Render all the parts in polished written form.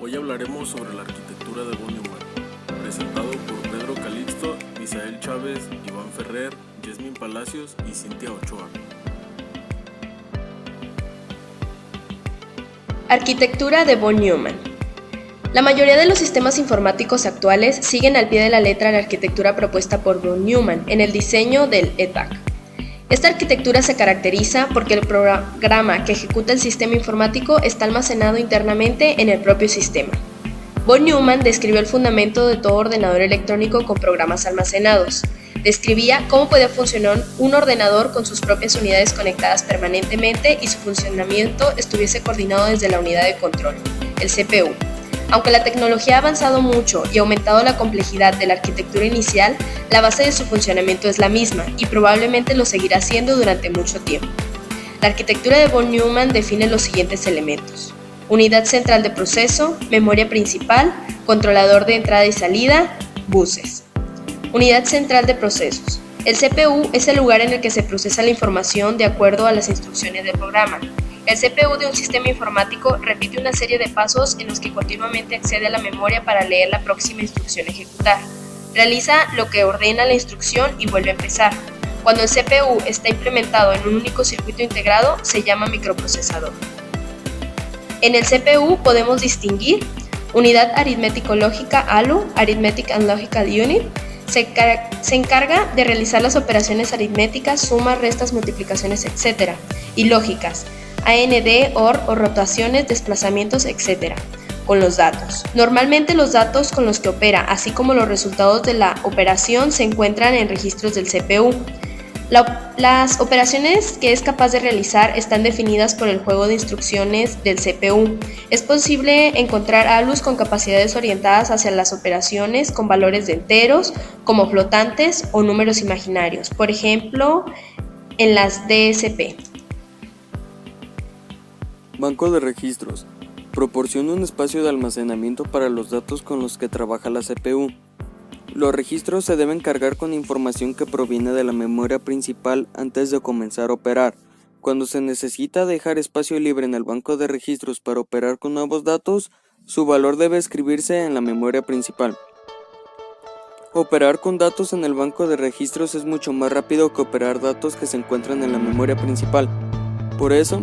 Hoy hablaremos sobre la arquitectura de von Neumann, presentado por Pedro Calixto, Misael Chávez, Iván Ferrer, Yasmín Palacios y Cintia Ochoa. Arquitectura de von Neumann. La mayoría de los sistemas informáticos actuales siguen al pie de la letra la arquitectura propuesta por von Neumann en el diseño del ETAC. Esta arquitectura se caracteriza porque el programa que ejecuta el sistema informático está almacenado internamente en el propio sistema. Von Neumann describió el fundamento de todo ordenador electrónico con programas almacenados. Describía cómo podía funcionar un ordenador con sus propias unidades conectadas permanentemente y su funcionamiento estuviese coordinado desde la unidad de control, el CPU. Aunque la tecnología ha avanzado mucho y aumentado la complejidad de la arquitectura inicial, la base de su funcionamiento es la misma y probablemente lo seguirá siendo durante mucho tiempo. La arquitectura de von Neumann define los siguientes elementos: unidad central de proceso, memoria principal, controlador de entrada y salida, buses. Unidad central de procesos. El CPU es el lugar en el que se procesa la información de acuerdo a las instrucciones del programa. El CPU de un sistema informático repite una serie de pasos en los que continuamente accede a la memoria para leer la próxima instrucción a ejecutar. Realiza lo que ordena la instrucción y vuelve a empezar. Cuando el CPU está implementado en un único circuito integrado, se llama microprocesador. En el CPU podemos distinguir unidad aritmético-lógica ALU, Arithmetic and Logical Unit. Se encarga de realizar las operaciones aritméticas, sumas, restas, multiplicaciones, etc. y lógicas, AND, OR o rotaciones, desplazamientos, etc. con los datos. Normalmente los datos con los que opera, así como los resultados de la operación, se encuentran en registros del CPU. Las operaciones que es capaz de realizar están definidas por el juego de instrucciones del CPU. Es posible encontrar ALUs con capacidades orientadas hacia las operaciones con valores de enteros, como flotantes o números imaginarios, por ejemplo, en las DSP. Banco de registros. Proporciona un espacio de almacenamiento para los datos con los que trabaja la CPU. Los registros se deben cargar con información que proviene de la memoria principal antes de comenzar a operar. Cuando se necesita dejar espacio libre en el banco de registros para operar con nuevos datos, su valor debe escribirse en la memoria principal. Operar con datos en el banco de registros es mucho más rápido que operar datos que se encuentran en la memoria principal. Por eso,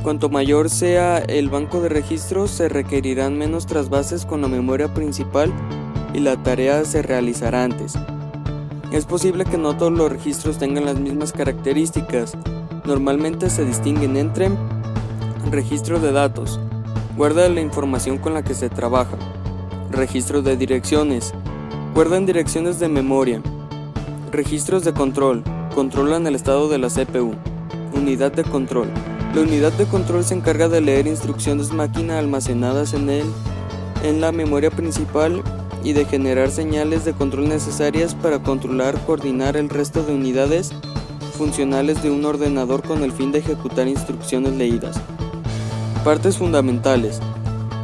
cuanto mayor sea el banco de registros, se requerirán menos trasvases con la memoria principal y la tarea se realizará antes. Es posible que no todos los registros tengan las mismas características. Normalmente se distinguen entre registro de datos, guarda la información con la que se trabaja; registro de direcciones, guardan direcciones de memoria; registros de control, controlan el estado de la CPU; unidad de control. La unidad de control se encarga de leer instrucciones máquina almacenadas en la memoria principal y de generar señales de control necesarias para controlar, coordinar el resto de unidades funcionales de un ordenador con el fin de ejecutar instrucciones leídas. Partes fundamentales.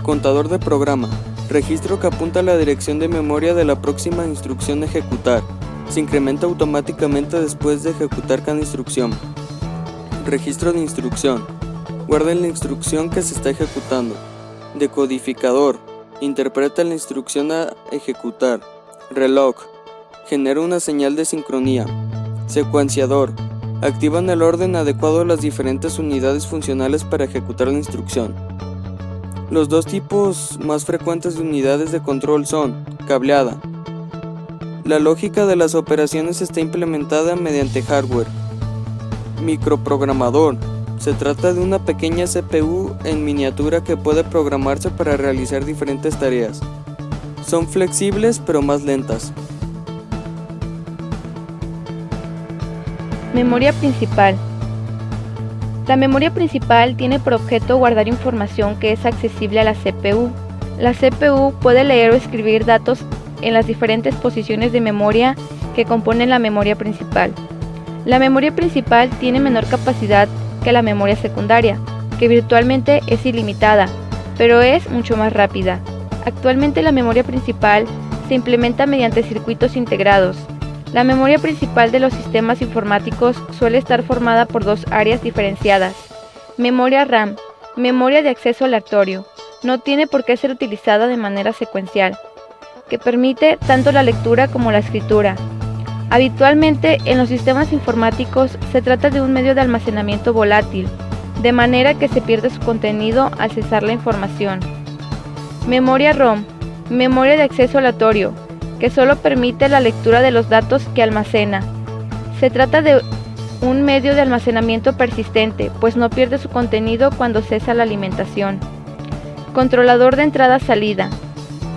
Contador de programa. Registro que apunta a la dirección de memoria de la próxima instrucción a ejecutar. Se incrementa automáticamente después de ejecutar cada instrucción. Registro de instrucción. Guarda la instrucción que se está ejecutando. Decodificador. Interpreta la instrucción a ejecutar. Reloj. Genera una señal de sincronía. Secuenciador. Activan el orden adecuado a las diferentes unidades funcionales para ejecutar la instrucción. Los dos tipos más frecuentes de unidades de control son cableada. La lógica de las operaciones está implementada mediante hardware. Microprogramador. Se trata de una pequeña CPU en miniatura que puede programarse para realizar diferentes tareas. Son flexibles pero más lentas. Memoria principal. La memoria principal tiene por objeto guardar información que es accesible a la CPU. La CPU puede leer o escribir datos en las diferentes posiciones de memoria que componen la memoria principal. La memoria principal tiene menor capacidad que la memoria secundaria, que virtualmente es ilimitada, pero es mucho más rápida. Actualmente la memoria principal se implementa mediante circuitos integrados. La memoria principal de los sistemas informáticos suele estar formada por dos áreas diferenciadas: memoria RAM, memoria de acceso aleatorio, no tiene por qué ser utilizada de manera secuencial, que permite tanto la lectura como la escritura. Habitualmente, en los sistemas informáticos se trata de un medio de almacenamiento volátil, de manera que se pierde su contenido al cesar la información. Memoria ROM, memoria de acceso aleatorio, que solo permite la lectura de los datos que almacena. Se trata de un medio de almacenamiento persistente, pues no pierde su contenido cuando cesa la alimentación. Controlador de entrada-salida.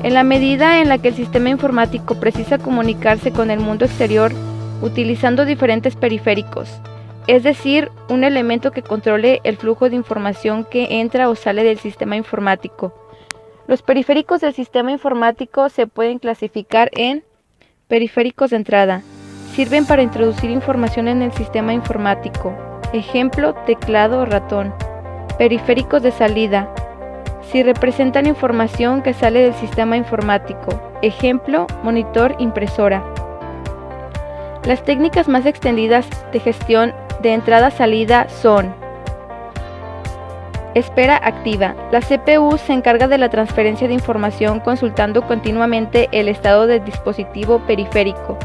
En la medida en la que el sistema informático precisa comunicarse con el mundo exterior utilizando diferentes periféricos, es decir, un elemento que controle el flujo de información que entra o sale del sistema informático. Los periféricos del sistema informático se pueden clasificar en periféricos de entrada. Sirven para introducir información en el sistema informático. Ejemplo, teclado o ratón. Periféricos de salida. Si representan información que sale del sistema informático. Ejemplo, monitor, impresora. Las técnicas más extendidas de gestión de entrada-salida son: espera activa. La CPU se encarga de la transferencia de información consultando continuamente el estado del dispositivo periférico.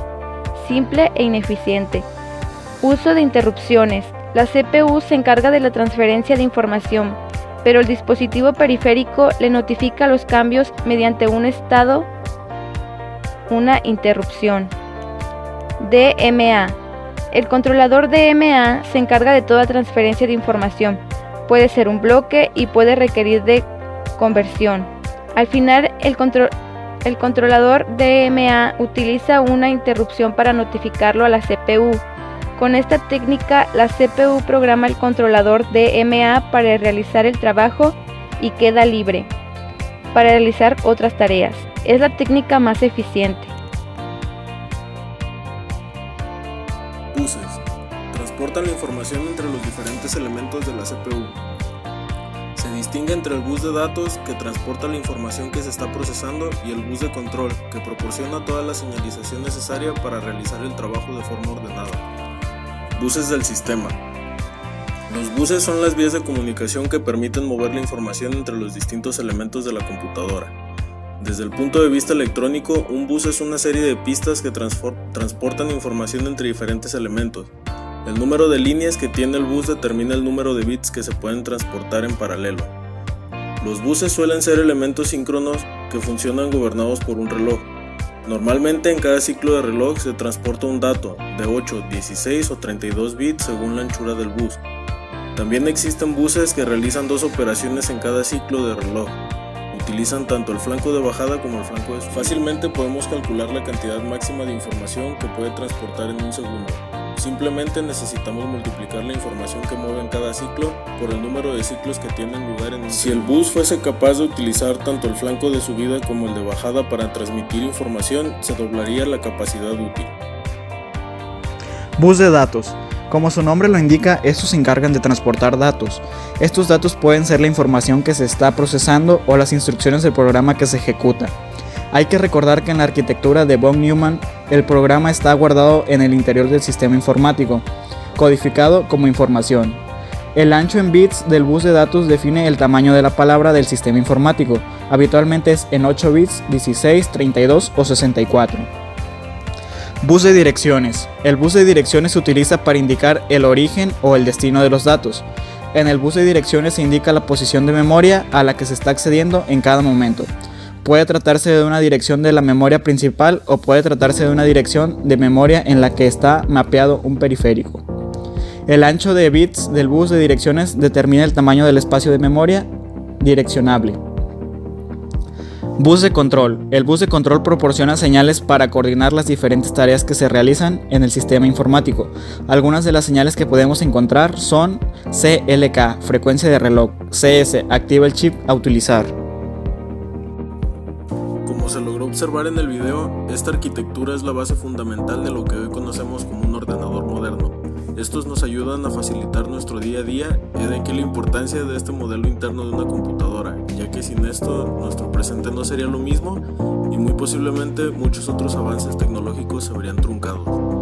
Simple e ineficiente. Uso de interrupciones. La CPU se encarga de la transferencia de información, pero el dispositivo periférico le notifica los cambios mediante un estado, una interrupción. DMA. El controlador DMA se encarga de toda transferencia de información. Puede ser un bloque y puede requerir de conversión. Al final, el controlador DMA utiliza una interrupción para notificarlo a la CPU. Con esta técnica, la CPU programa el controlador DMA para realizar el trabajo y queda libre para realizar otras tareas. Es la técnica más eficiente. Buses. Transportan la información entre los diferentes elementos de la CPU. Se distingue entre el bus de datos, que transporta la información que se está procesando, y el bus de control, que proporciona toda la señalización necesaria para realizar el trabajo de forma ordenada. Buses del sistema. Los buses son las vías de comunicación que permiten mover la información entre los distintos elementos de la computadora. Desde el punto de vista electrónico, un bus es una serie de pistas que transportan información entre diferentes elementos. El número de líneas que tiene el bus determina el número de bits que se pueden transportar en paralelo. Los buses suelen ser elementos síncronos que funcionan gobernados por un reloj. Normalmente en cada ciclo de reloj se transporta un dato de 8, 16 o 32 bits según la anchura del bus. También existen buses que realizan dos operaciones en cada ciclo de reloj. Utilizan tanto el flanco de bajada como el flanco de subida. Fácilmente podemos calcular la cantidad máxima de información que puede transportar en un segundo. Simplemente necesitamos multiplicar la información que mueve en cada ciclo por el número de ciclos que tienen lugar en un ciclo. Si el bus fuese capaz de utilizar tanto el flanco de subida como el de bajada para transmitir información, se doblaría la capacidad útil. Bus de datos. Como su nombre lo indica, estos se encargan de transportar datos. Estos datos pueden ser la información que se está procesando o las instrucciones del programa que se ejecuta. Hay que recordar que en la arquitectura de von Neumann, el programa está guardado en el interior del sistema informático, codificado como información. El ancho en bits del bus de datos define el tamaño de la palabra del sistema informático. Habitualmente es en 8 bits, 16, 32 o 64. Bus de direcciones. El bus de direcciones se utiliza para indicar el origen o el destino de los datos. En el bus de direcciones se indica la posición de memoria a la que se está accediendo en cada momento. Puede tratarse de una dirección de la memoria principal o puede tratarse de una dirección de memoria en la que está mapeado un periférico. El ancho de bits del bus de direcciones determina el tamaño del espacio de memoria direccionable. Bus de control. El bus de control proporciona señales para coordinar las diferentes tareas que se realizan en el sistema informático. Algunas de las señales que podemos encontrar son CLK, frecuencia de reloj, CS, activa el chip a utilizar. Como se logró observar en el video, esta arquitectura es la base fundamental de lo que hoy conocemos como un ordenador moderno. Estos nos ayudan a facilitar nuestro día a día y de aquí la importancia de este modelo interno de una computadora, ya que sin esto nuestro presente no sería lo mismo y muy posiblemente muchos otros avances tecnológicos se habrían truncado.